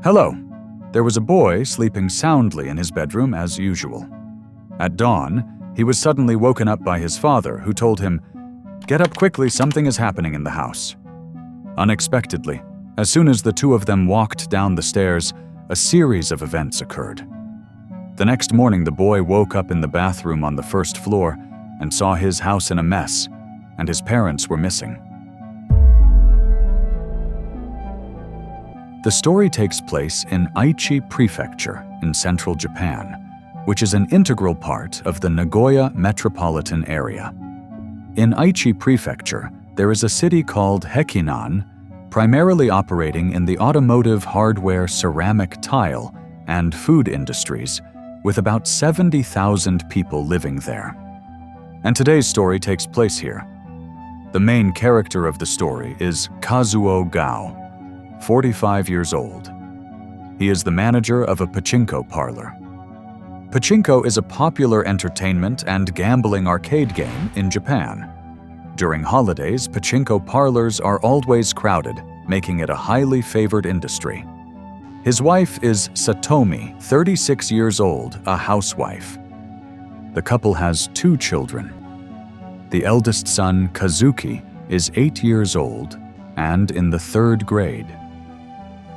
Hello. There was a boy sleeping soundly in his bedroom as usual. At dawn, he was suddenly woken up by his father, who told him, "Get up quickly, something is happening in the house." Unexpectedly, as soon as the two of them walked down the stairs, a series of events occurred. The next morning, the boy woke up in the bathroom on the first floor and saw his house in a mess, and his parents were missing. The story takes place in Aichi Prefecture in central Japan, which is an integral part of the Nagoya metropolitan area. In Aichi Prefecture, there is a city called Hekinan, primarily operating in the automotive, hardware, ceramic, tile, and food industries, with about 70,000 people living there. And today's story takes place here. The main character of the story is Kazuo Gao, 45 years old. He is the manager of a pachinko parlor. Pachinko is a popular entertainment and gambling arcade game in Japan. During holidays, pachinko parlors are always crowded, making it a highly favored industry. His wife is Satomi, 36 years old, a housewife. The couple has 2 children. The eldest son, Kazuki, is 8 years old and in the 3rd grade.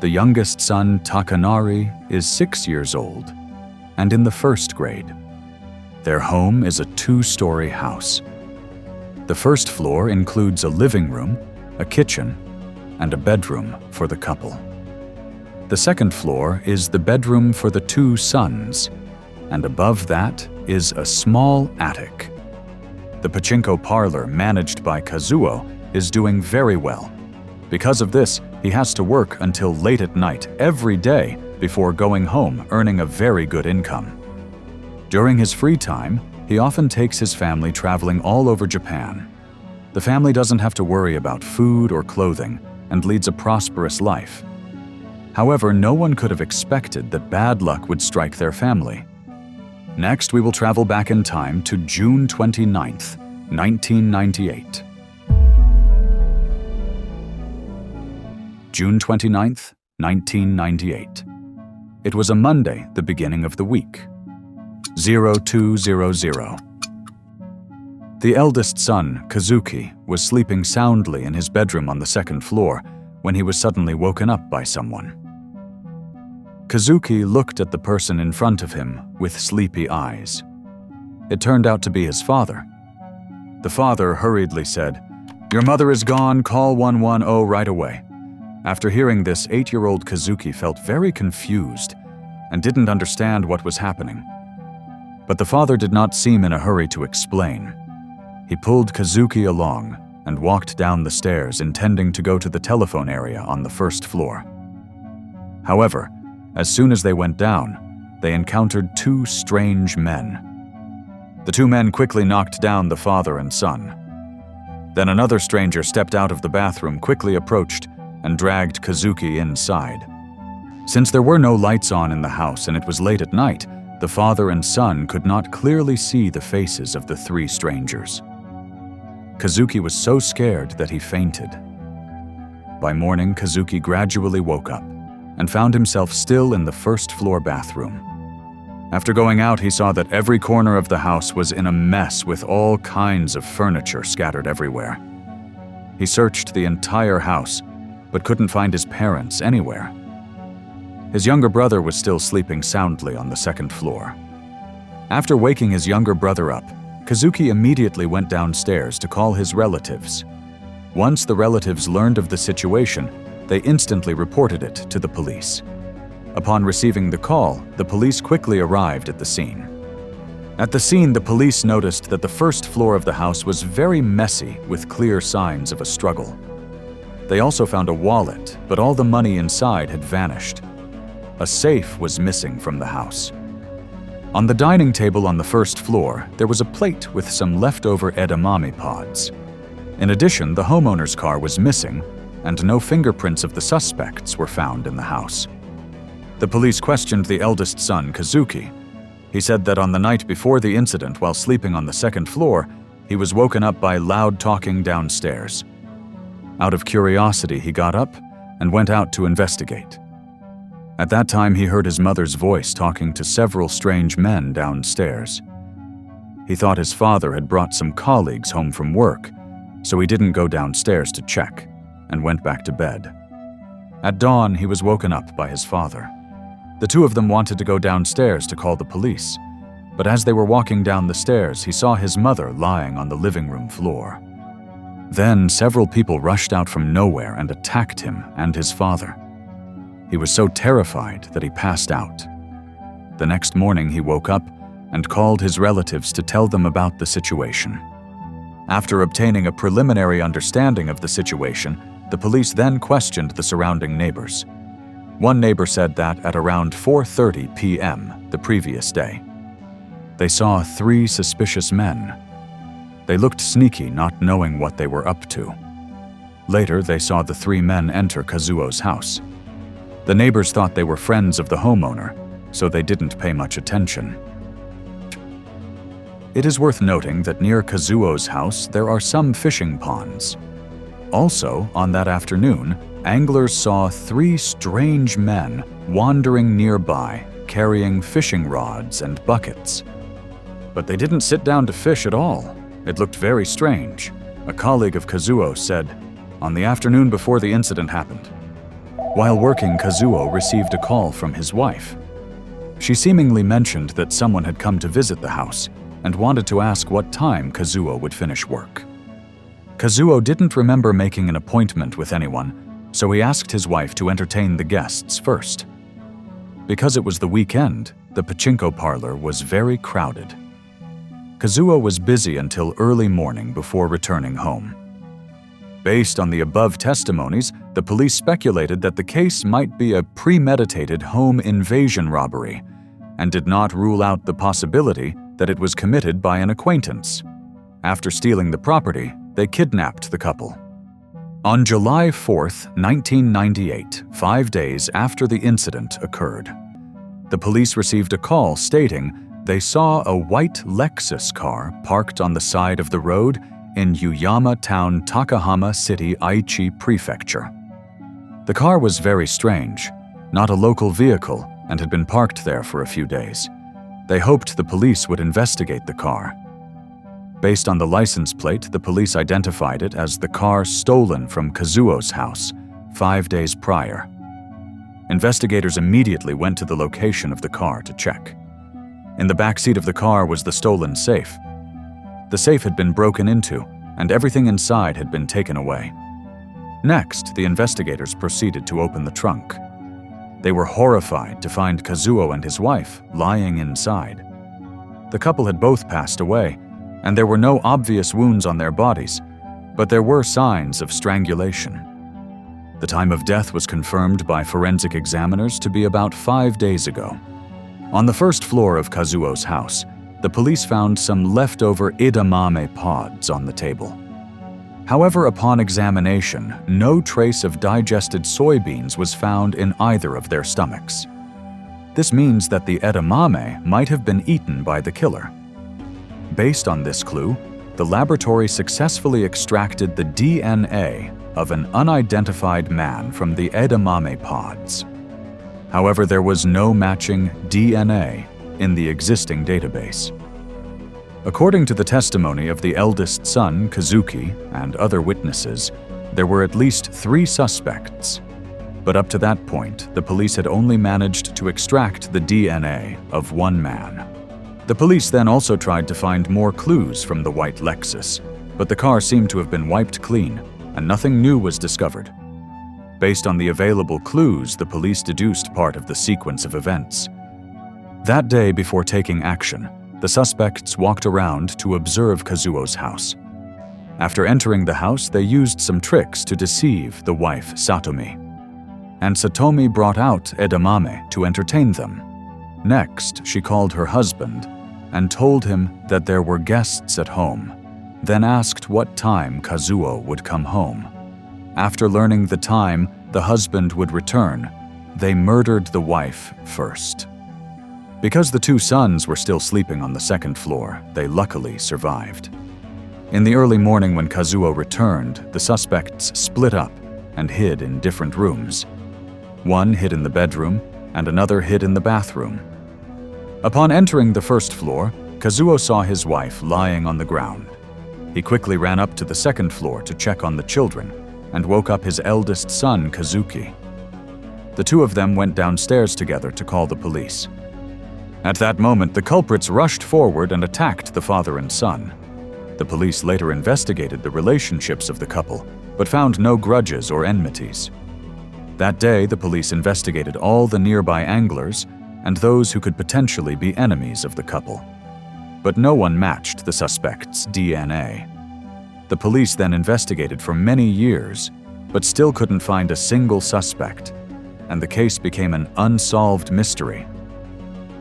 The youngest son, Takanari, is 6 years old and in the 1st grade. Their home is a 2-story house. The first floor includes a living room, a kitchen, and a bedroom for the couple. The second floor is the bedroom for the 2 sons, and above that is a small attic. The pachinko parlor managed by Kazuo is doing very well. Because of this, he has to work until late at night every day before going home, earning a very good income. During his free time, he often takes his family traveling all over Japan. The family doesn't have to worry about food or clothing and leads a prosperous life. However, no one could have expected that bad luck would strike their family. Next, we will travel back in time to June 29th, 1998. June 29th, 1998. It was a Monday, the beginning of the week. 0200. The eldest son, Kazuki, was sleeping soundly in his bedroom on the 2nd floor when he was suddenly woken up by someone. Kazuki looked at the person in front of him with sleepy eyes. It turned out to be his father. The father hurriedly said, "Your mother is gone, call 110 right away." After hearing this, 8-year-old Kazuki felt very confused and didn't understand what was happening. But the father did not seem in a hurry to explain. He pulled Kazuki along and walked down the stairs, intending to go to the telephone area on the 1st floor. However, as soon as they went down, they encountered 2 strange men. The 2 men quickly knocked down the father and son. Then another stranger stepped out of the bathroom, quickly approached, and dragged Kazuki inside. Since there were no lights on in the house and it was late at night, the father and son could not clearly see the faces of the 3 strangers. Kazuki was so scared that he fainted. By morning, Kazuki gradually woke up and found himself still in the 1st floor bathroom. After going out, he saw that every corner of the house was in a mess with all kinds of furniture scattered everywhere. He searched the entire house, but couldn't find his parents anywhere. His younger brother was still sleeping soundly on the 2nd floor. After waking his younger brother up, Kazuki immediately went downstairs to call his relatives. Once the relatives learned of the situation, they instantly reported it to the police. Upon receiving the call, the police quickly arrived at the scene. At the scene, the police noticed that the 1st floor of the house was very messy with clear signs of a struggle. They also found a wallet, but all the money inside had vanished. A safe was missing from the house. On the dining table on the 1st floor, there was a plate with some leftover edamame pods. In addition, the homeowner's car was missing, and no fingerprints of the suspects were found in the house. The police questioned the eldest son, Kazuki. He said that on the night before the incident, while sleeping on the 2nd floor, he was woken up by loud talking downstairs. Out of curiosity, he got up and went out to investigate. At that time, he heard his mother's voice talking to several strange men downstairs. He thought his father had brought some colleagues home from work, so he didn't go downstairs to check and went back to bed. At dawn, he was woken up by his father. The two of them wanted to go downstairs to call the police, but as they were walking down the stairs, he saw his mother lying on the living room floor. Then several people rushed out from nowhere and attacked him and his father. He was so terrified that he passed out. The next morning, he woke up and called his relatives to tell them about the situation. After obtaining a preliminary understanding of the situation, the police then questioned the surrounding neighbors. One neighbor said that at around 4:30 p.m. the previous day, they saw 3 suspicious men. They looked sneaky, not knowing what they were up to. Later, they saw the 3 men enter Kazuo's house. The neighbors thought they were friends of the homeowner, so they didn't pay much attention. It is worth noting that near Kazuo's house there are some fishing ponds. Also, on that afternoon, anglers saw 3 strange men wandering nearby, carrying fishing rods and buckets. But they didn't sit down to fish at all. It looked very strange. A colleague of Kazuo said, on the afternoon before the incident happened. While working, Kazuo received a call from his wife. She seemingly mentioned that someone had come to visit the house and wanted to ask what time Kazuo would finish work. Kazuo didn't remember making an appointment with anyone, so he asked his wife to entertain the guests first. Because it was the weekend, the pachinko parlor was very crowded. Kazuo was busy until early morning before returning home. Based on the above testimonies, the police speculated that the case might be a premeditated home invasion robbery and did not rule out the possibility that it was committed by an acquaintance. After stealing the property, they kidnapped the couple. On July 4, 1998, 5 days after the incident occurred, the police received a call stating they saw a white Lexus car parked on the side of the road in Yuyama Town, Takahama City, Aichi Prefecture. The car was very strange, not a local vehicle, and had been parked there for a few days. They hoped the police would investigate the car. Based on the license plate, the police identified it as the car stolen from Kazuo's house 5 days prior. Investigators immediately went to the location of the car to check. In the back seat of the car was the stolen safe. The safe had been broken into, and everything inside had been taken away. Next, the investigators proceeded to open the trunk. They were horrified to find Kazuo and his wife lying inside. The couple had both passed away, and there were no obvious wounds on their bodies, but there were signs of strangulation. The time of death was confirmed by forensic examiners to be about 5 days ago. On the first floor of Kazuo's house, the police found some leftover edamame pods on the table. However, upon examination, no trace of digested soybeans was found in either of their stomachs. This means that the edamame might have been eaten by the killer. Based on this clue, the laboratory successfully extracted the DNA of an unidentified man from the edamame pods. However, there was no matching DNA in the existing database. According to the testimony of the eldest son, Kazuki, and other witnesses, there were at least 3 suspects. But up to that point, the police had only managed to extract the DNA of 1 man. The police then also tried to find more clues from the white Lexus, but the car seemed to have been wiped clean, and nothing new was discovered. Based on the available clues, the police deduced part of the sequence of events. That day, before taking action, the suspects walked around to observe Kazuo's house. After entering the house, they used some tricks to deceive the wife, Satomi. And Satomi brought out edamame to entertain them. Next, she called her husband and told him that there were guests at home, then asked what time Kazuo would come home. After learning the time the husband would return, they murdered the wife first. Because the 2 sons were still sleeping on the 2nd floor, they luckily survived. In the early morning when Kazuo returned, the suspects split up and hid in different rooms. One hid in the bedroom, and another hid in the bathroom. Upon entering the first floor, Kazuo saw his wife lying on the ground. He quickly ran up to the second floor to check on the children and woke up his eldest son, Kazuki. The two of them went downstairs together to call the police. At that moment, the culprits rushed forward and attacked the father and son. The police later investigated the relationships of the couple, but found no grudges or enmities. That day, the police investigated all the nearby anglers and those who could potentially be enemies of the couple. But no one matched the suspect's DNA. The police then investigated for many years, but still couldn't find a single suspect, and the case became an unsolved mystery.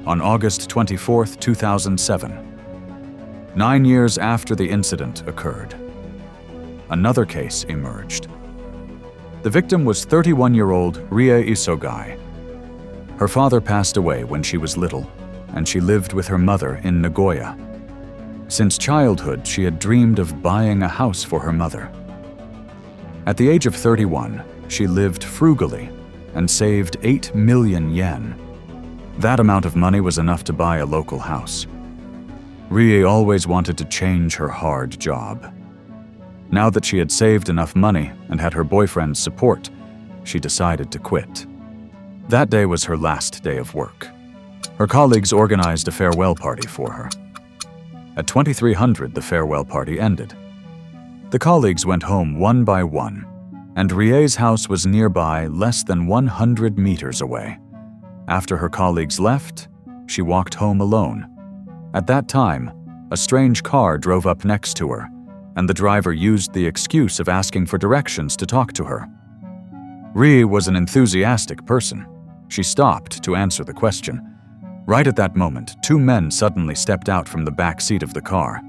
On August 24, 2007, 9 years after the incident occurred, another case emerged. The victim was 31-year-old Rie Isogai. Her father passed away when she was little, and she lived with her mother in Nagoya. Since childhood, she had dreamed of buying a house for her mother. At the age of 31, she lived frugally and saved 8 million yen. That amount of money was enough to buy a local house. Rie always wanted to change her hard job. Now that she had saved enough money and had her boyfriend's support, she decided to quit. That day was her last day of work. Her colleagues organized a farewell party for her. At 2300, the farewell party ended. The colleagues went home one by one, and Rie's house was nearby, less than 100 meters away. After her colleagues left, she walked home alone. At that time, a strange car drove up next to her, and the driver used the excuse of asking for directions to talk to her. Rie was an enthusiastic person. She stopped to answer the question. Right at that moment, 2 men suddenly stepped out from the back seat of the car.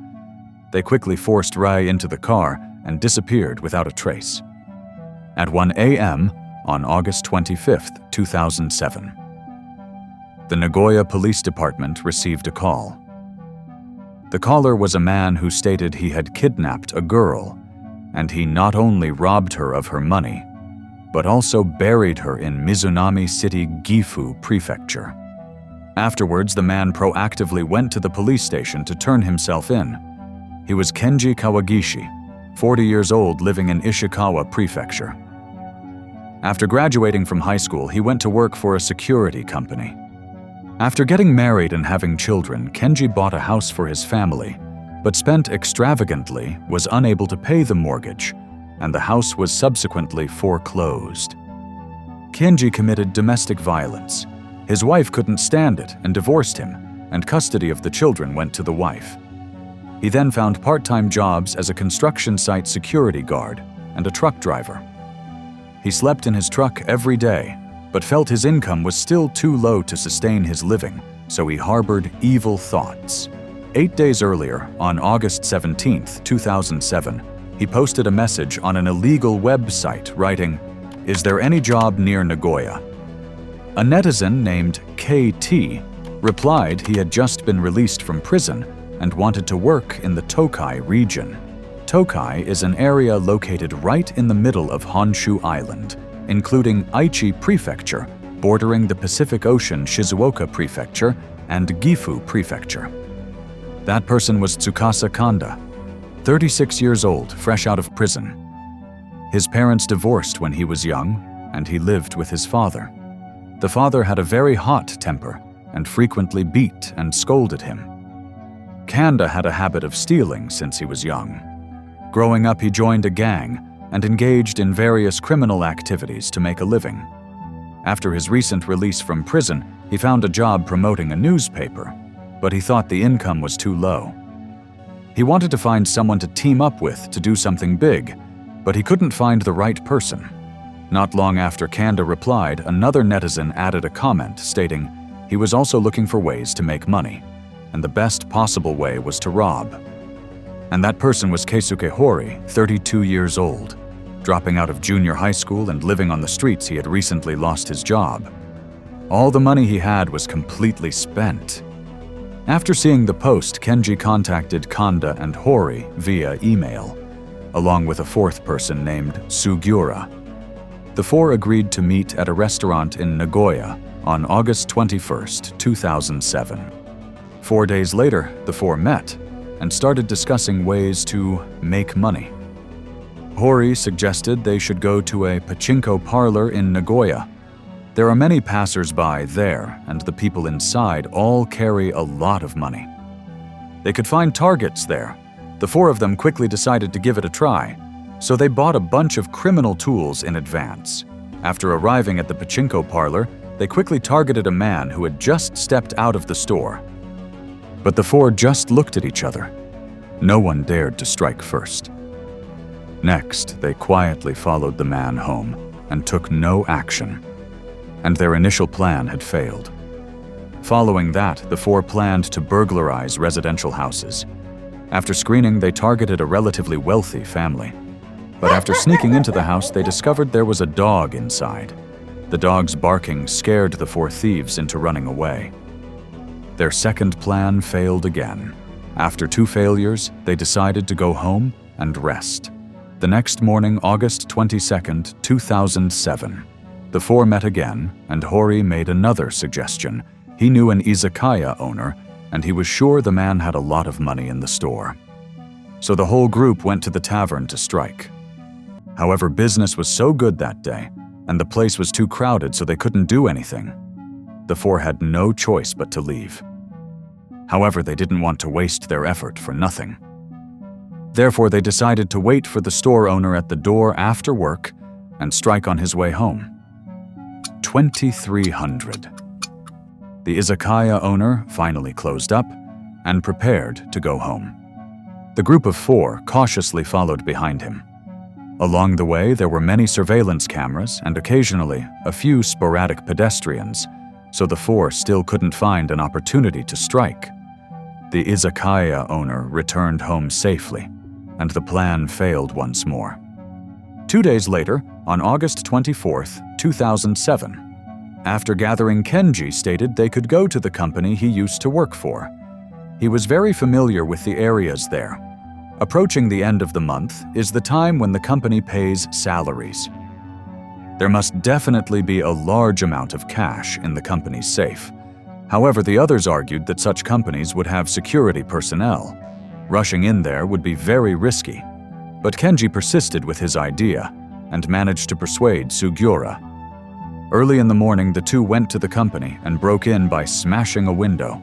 They quickly forced Rie into the car and disappeared without a trace. At 1 a.m. on August 25, 2007, the Nagoya Police Department received a call. The caller was a man who stated he had kidnapped a girl, and he not only robbed her of her money, but also buried her in Mizunami City, Gifu Prefecture. Afterwards, the man proactively went to the police station to turn himself in. He was Kenji Kawagishi, 40 years old, living in Ishikawa Prefecture. After graduating from high school, he went to work for a security company. After getting married and having children, Kenji bought a house for his family, but spent extravagantly, was unable to pay the mortgage, and the house was subsequently foreclosed. Kenji committed domestic violence. His wife couldn't stand it and divorced him, and custody of the children went to the wife. He then found part-time jobs as a construction site security guard and a truck driver. He slept in his truck every day, but felt his income was still too low to sustain his living, so he harbored evil thoughts. 8 days earlier, on August 17, 2007, he posted a message on an illegal website writing, "Is there any job near Nagoya?" A netizen named KT replied he had just been released from prison and wanted to work in the Tokai region. Tokai is an area located right in the middle of Honshu Island, including Aichi Prefecture, bordering the Pacific Ocean Shizuoka Prefecture and Gifu Prefecture. That person was Tsukasa Kanda, 36 years old, fresh out of prison. His parents divorced when he was young, and he lived with his father. The father had a very hot temper and frequently beat and scolded him. Kanda had a habit of stealing since he was young. Growing up, he joined a gang and engaged in various criminal activities to make a living. After his recent release from prison, he found a job promoting a newspaper, but he thought the income was too low. He wanted to find someone to team up with to do something big, but he couldn't find the right person. Not long after Kanda replied, another netizen added a comment stating he was also looking for ways to make money, and the best possible way was to rob. And that person was Keisuke Hori, 32 years old. Dropping out of junior high school and living on the streets, he had recently lost his job. All the money he had was completely spent. After seeing the post, Kenji contacted Kanda and Hori via email, along with a fourth person named Sugiura. The four agreed to meet at a restaurant in Nagoya on August 21st, 2007. 4 days later, the four met and started discussing ways to make money. Hori suggested they should go to a pachinko parlor in Nagoya. There are many passers-by there, and the people inside all carry a lot of money. They could find targets there. The four of them quickly decided to give it a try, so they bought a bunch of criminal tools in advance. After arriving at the pachinko parlor, they quickly targeted a man who had just stepped out of the store. But the four just looked at each other. No one dared to strike first. Next, they quietly followed the man home and took no action. And their initial plan had failed. Following that, the four planned to burglarize residential houses. After screening, they targeted a relatively wealthy family. But after sneaking into the house, they discovered there was a dog inside. The dog's barking scared the four thieves into running away. Their second plan failed again. After 2 failures, they decided to go home and rest. The next morning, August 22nd, 2007, the four met again, and Hori made another suggestion. He knew an izakaya owner, and he was sure the man had a lot of money in the store. So the whole group went to the tavern to strike. However, business was so good that day, and the place was too crowded so they couldn't do anything. The four had no choice but to leave. However, they didn't want to waste their effort for nothing. Therefore, they decided to wait for the store owner at the door after work and strike on his way home. 2300. The izakaya owner finally closed up and prepared to go home. The group of four cautiously followed behind him. Along the way, there were many surveillance cameras and occasionally a few sporadic pedestrians, so the four still couldn't find an opportunity to strike. The izakaya owner returned home safely, and the plan failed once more. 2 days later, on August 24th, 2007, after gathering, Kenji stated they could go to the company he used to work for. He was very familiar with the areas there. Approaching the end of the month is the time when the company pays salaries. There must definitely be a large amount of cash in the company's safe. However, the others argued that such companies would have security personnel. Rushing in there would be very risky. But Kenji persisted with his idea and managed to persuade Sugiura. Early in the morning, the two went to the company and broke in by smashing a window.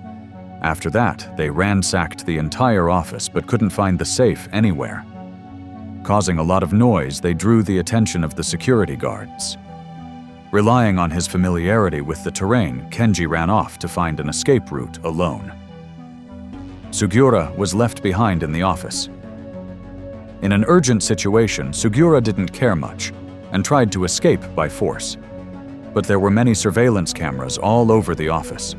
After that, they ransacked the entire office but couldn't find the safe anywhere. Causing a lot of noise, they drew the attention of the security guards. Relying on his familiarity with the terrain, Kenji ran off to find an escape route alone. Sugiura was left behind in the office. In an urgent situation, Sugiura didn't care much and tried to escape by force. But there were many surveillance cameras all over the office.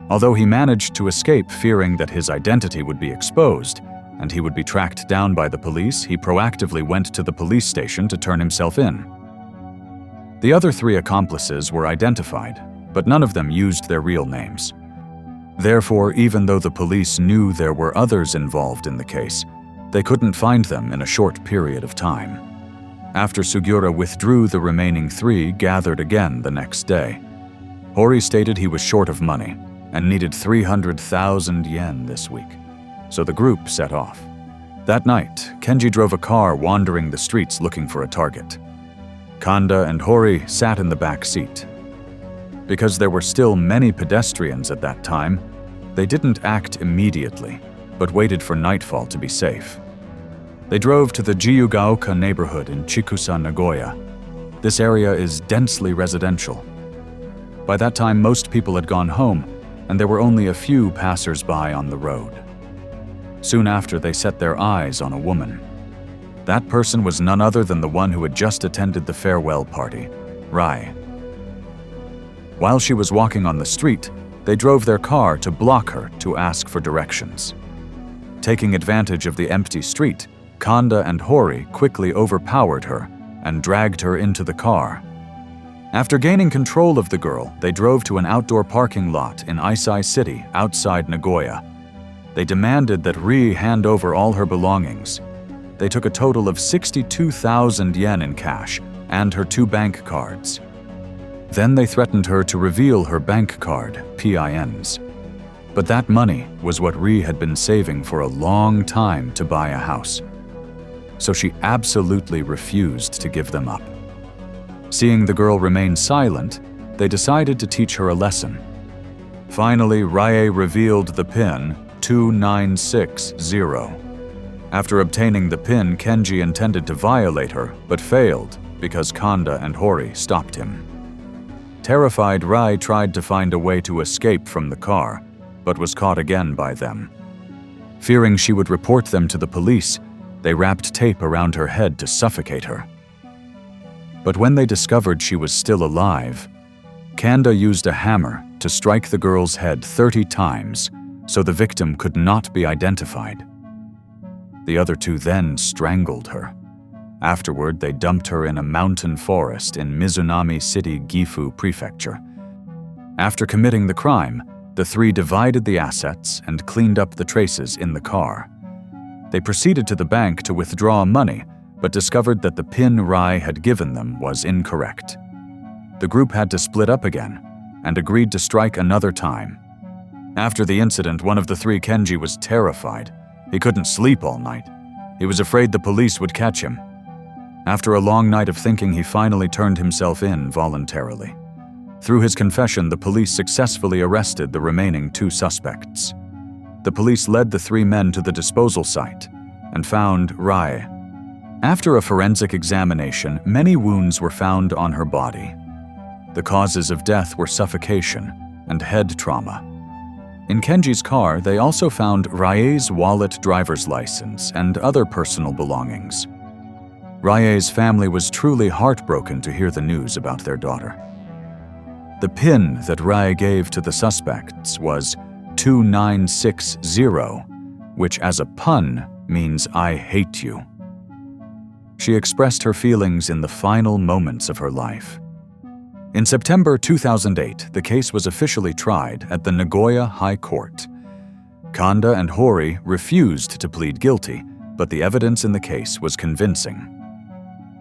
Although he managed to escape fearing that his identity would be exposed and he would be tracked down by the police, he proactively went to the police station to turn himself in. The other 3 accomplices were identified, but none of them used their real names. Therefore, even though the police knew there were others involved in the case, they couldn't find them in a short period of time. After Sugiura withdrew, the remaining 3 gathered again the next day. Hori stated he was short of money and needed 300,000 yen this week, so the group set off. That night, Kenji drove a car wandering the streets looking for a target. Kanda and Hori sat in the back seat. Because there were still many pedestrians at that time, they didn't act immediately, but waited for nightfall to be safe. They drove to the Jiyugaoka neighborhood in Chikusa, Nagoya. This area is densely residential. By that time, most people had gone home, and there were only a few passers-by on the road. Soon after, they set their eyes on a woman. That person was none other than the one who had just attended the farewell party, Rai. While she was walking on the street, they drove their car to block her to ask for directions. Taking advantage of the empty street, Kanda and Hori quickly overpowered her and dragged her into the car. After gaining control of the girl, they drove to an outdoor parking lot in Aisai City outside Nagoya. They demanded that Ri hand over all her belongings. They took a total of 62,000 yen in cash, and her 2 bank cards. Then they threatened her to reveal her bank card, PINs. But that money was what Rhee had been saving for a long time to buy a house. So she absolutely refused to give them up. Seeing the girl remain silent, they decided to teach her a lesson. Finally, Rhee revealed the PIN 2960. After obtaining the PIN, Kenji intended to violate her, but failed because Kanda and Hori stopped him. Terrified, Rhee tried to find a way to escape from the car, but was caught again by them. Fearing she would report them to the police, they wrapped tape around her head to suffocate her. But when they discovered she was still alive, Kanda used a hammer to strike the girl's head 30 times so the victim could not be identified. The other 2 then strangled her. Afterward, they dumped her in a mountain forest in Mizunami City, Gifu Prefecture. After committing the crime, the 3 divided the assets and cleaned up the traces in the car. They proceeded to the bank to withdraw money, but discovered that the PIN Rhee had given them was incorrect. The group had to split up again and agreed to strike another time. After the incident, one of the 3, Kenji, was terrified. He couldn't sleep all night. He was afraid the police would catch him. After a long night of thinking, he finally turned himself in voluntarily. Through his confession, the police successfully arrested the remaining 2 suspects. The police led the 3 men to the disposal site and found Rhee. After a forensic examination, many wounds were found on her body. The causes of death were suffocation and head trauma. In Kenji's car, they also found Rhee's wallet, driver's license, and other personal belongings. Rhee's family was truly heartbroken to hear the news about their daughter. The PIN that Rhee gave to the suspects was 2960, which as a pun means "I hate you." She expressed her feelings in the final moments of her life. In September 2008, the case was officially tried at the Nagoya High Court. Kanda and Hori refused to plead guilty, but the evidence in the case was convincing.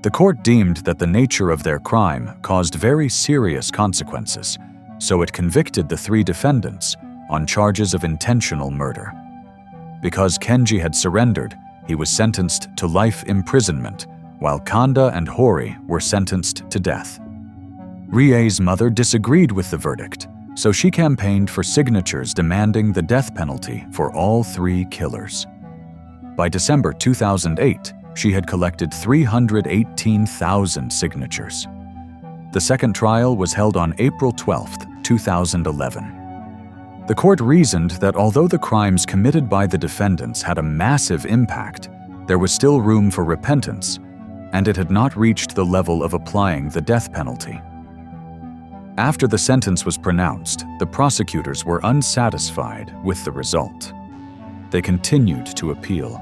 The court deemed that the nature of their crime caused very serious consequences, so it convicted the 3 defendants on charges of intentional murder. Because Kenji had surrendered, he was sentenced to life imprisonment, while Kanda and Hori were sentenced to death. Rhee's mother disagreed with the verdict, so she campaigned for signatures demanding the death penalty for all 3 killers. By December 2008, she had collected 318,000 signatures. The second trial was held on April 12, 2011. The court reasoned that although the crimes committed by the defendants had a massive impact, there was still room for repentance, and it had not reached the level of applying the death penalty. After the sentence was pronounced, the prosecutors were unsatisfied with the result. They continued to appeal.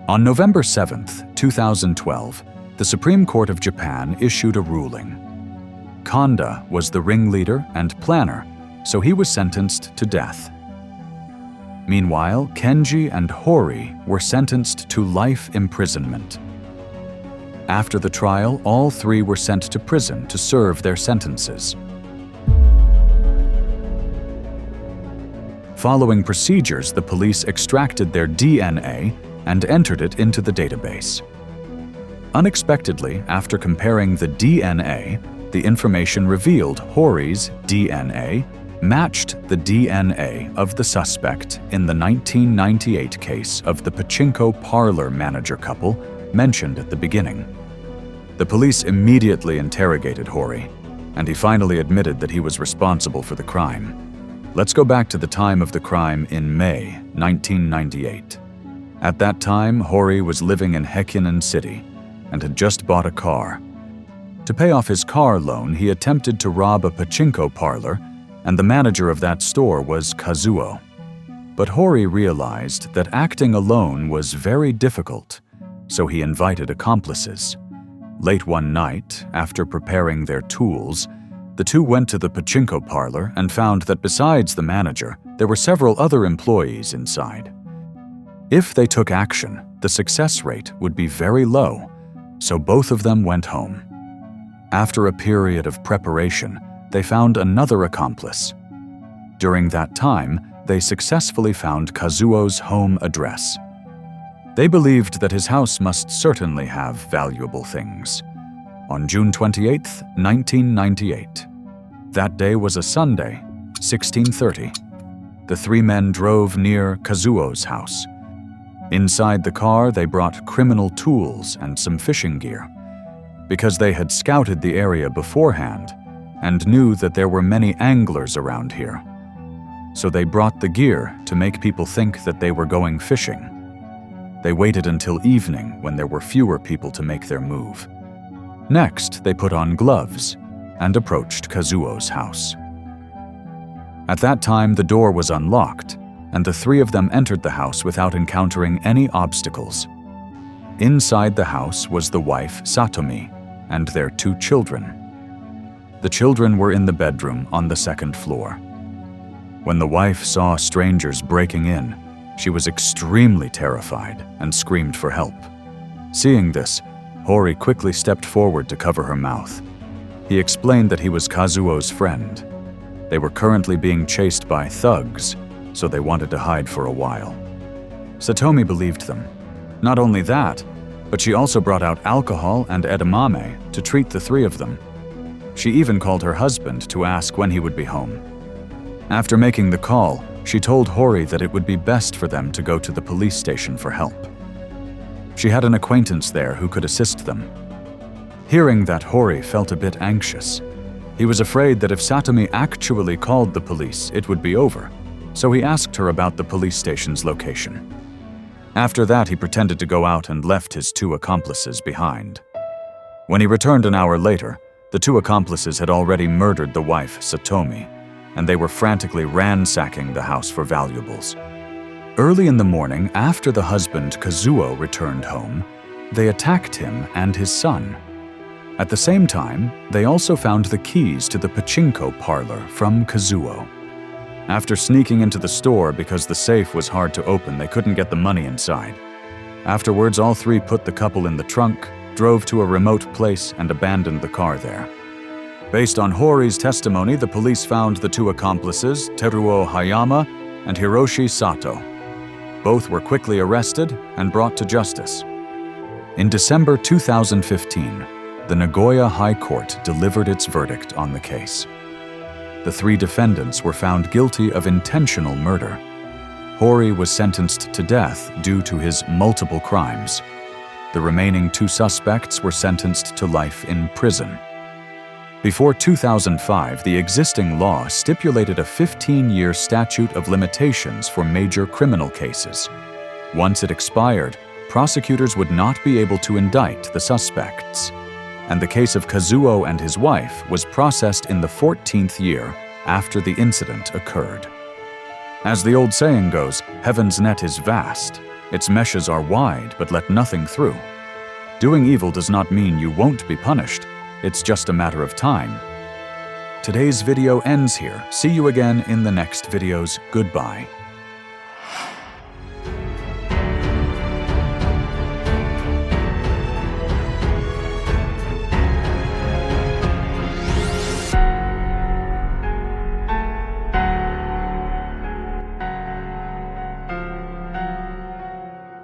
On November 7, 2012, the Supreme Court of Japan issued a ruling. Kanda was the ringleader and planner, so he was sentenced to death. Meanwhile, Kenji and Hori were sentenced to life imprisonment. After the trial, all 3 were sent to prison to serve their sentences. Following procedures, the police extracted their DNA and entered it into the database. Unexpectedly, after comparing the DNA, the information revealed Hori's DNA matched the DNA of the suspect in the 1998 case of the pachinko parlor manager couple mentioned at the beginning. The police immediately interrogated Hori, and he finally admitted that he was responsible for the crime. Let's go back to the time of the crime in May 1998. At that time, Hori was living in Heikinan City and had just bought a car. To pay off his car loan, he attempted to rob a pachinko parlor, and the manager of that store was Kazuo. But Hori realized that acting alone was very difficult, so he invited accomplices. Late one night, after preparing their tools, the 2 went to the pachinko parlor and found that besides the manager, there were several other employees inside. If they took action, the success rate would be very low, so both of them went home. After a period of preparation, they found another accomplice. During that time, they successfully found Kazuo's home address. They believed that his house must certainly have valuable things. On June 28, 1998. That day was a Sunday, 16:30. The three men drove near Kazuo's house. Inside the car, they brought criminal tools and some fishing gear. Because they had scouted the area beforehand and knew that there were many anglers around here. So they brought the gear to make people think that they were going fishing. They waited until evening when there were fewer people to make their move. Next, they put on gloves and approached Kazuo's house. At that time, the door was unlocked, and the three of them entered the house without encountering any obstacles. Inside the house was the wife, Satomi, and their two children. The children were in the bedroom on the second floor. When the wife saw strangers breaking in, she was extremely terrified and screamed for help. Seeing this, Hori quickly stepped forward to cover her mouth. He explained that he was Kazuo's friend. They were currently being chased by thugs, so they wanted to hide for a while. Satomi believed them. Not only that, but she also brought out alcohol and edamame to treat the three of them. She even called her husband to ask when he would be home. After making the call, she told Hori that it would be best for them to go to the police station for help. She had an acquaintance there who could assist them. Hearing that, Hori felt a bit anxious. He was afraid that if Satomi actually called the police, it would be over, so he asked her about the police station's location. After that, he pretended to go out and left his two accomplices behind. When he returned an hour later, the two accomplices had already murdered the wife, Satomi, and they were frantically ransacking the house for valuables. Early in the morning, after the husband, Kazuo, returned home, they attacked him and his son. At the same time, they also found the keys to the pachinko parlor from Kazuo. After sneaking into the store because the safe was hard to open, they couldn't get the money inside. Afterwards, all three put the couple in the trunk, drove to a remote place, and abandoned the car there. Based on Hori's testimony, the police found the two accomplices, Teruo Hayama and Hiroshi Sato. Both were quickly arrested and brought to justice. In December 2015, the Nagoya High Court delivered its verdict on the case. The three defendants were found guilty of intentional murder. Hori was sentenced to death due to his multiple crimes. The remaining two suspects were sentenced to life in prison. Before 2005, the existing law stipulated a 15-year statute of limitations for major criminal cases. Once it expired, prosecutors would not be able to indict the suspects. And the case of Kazuo and his wife was processed in the 14th year after the incident occurred. As the old saying goes, heaven's net is vast. Its meshes are wide, but let nothing through. Doing evil does not mean you won't be punished. It's just a matter of time. Today's video ends here. See you again in the next videos. Goodbye.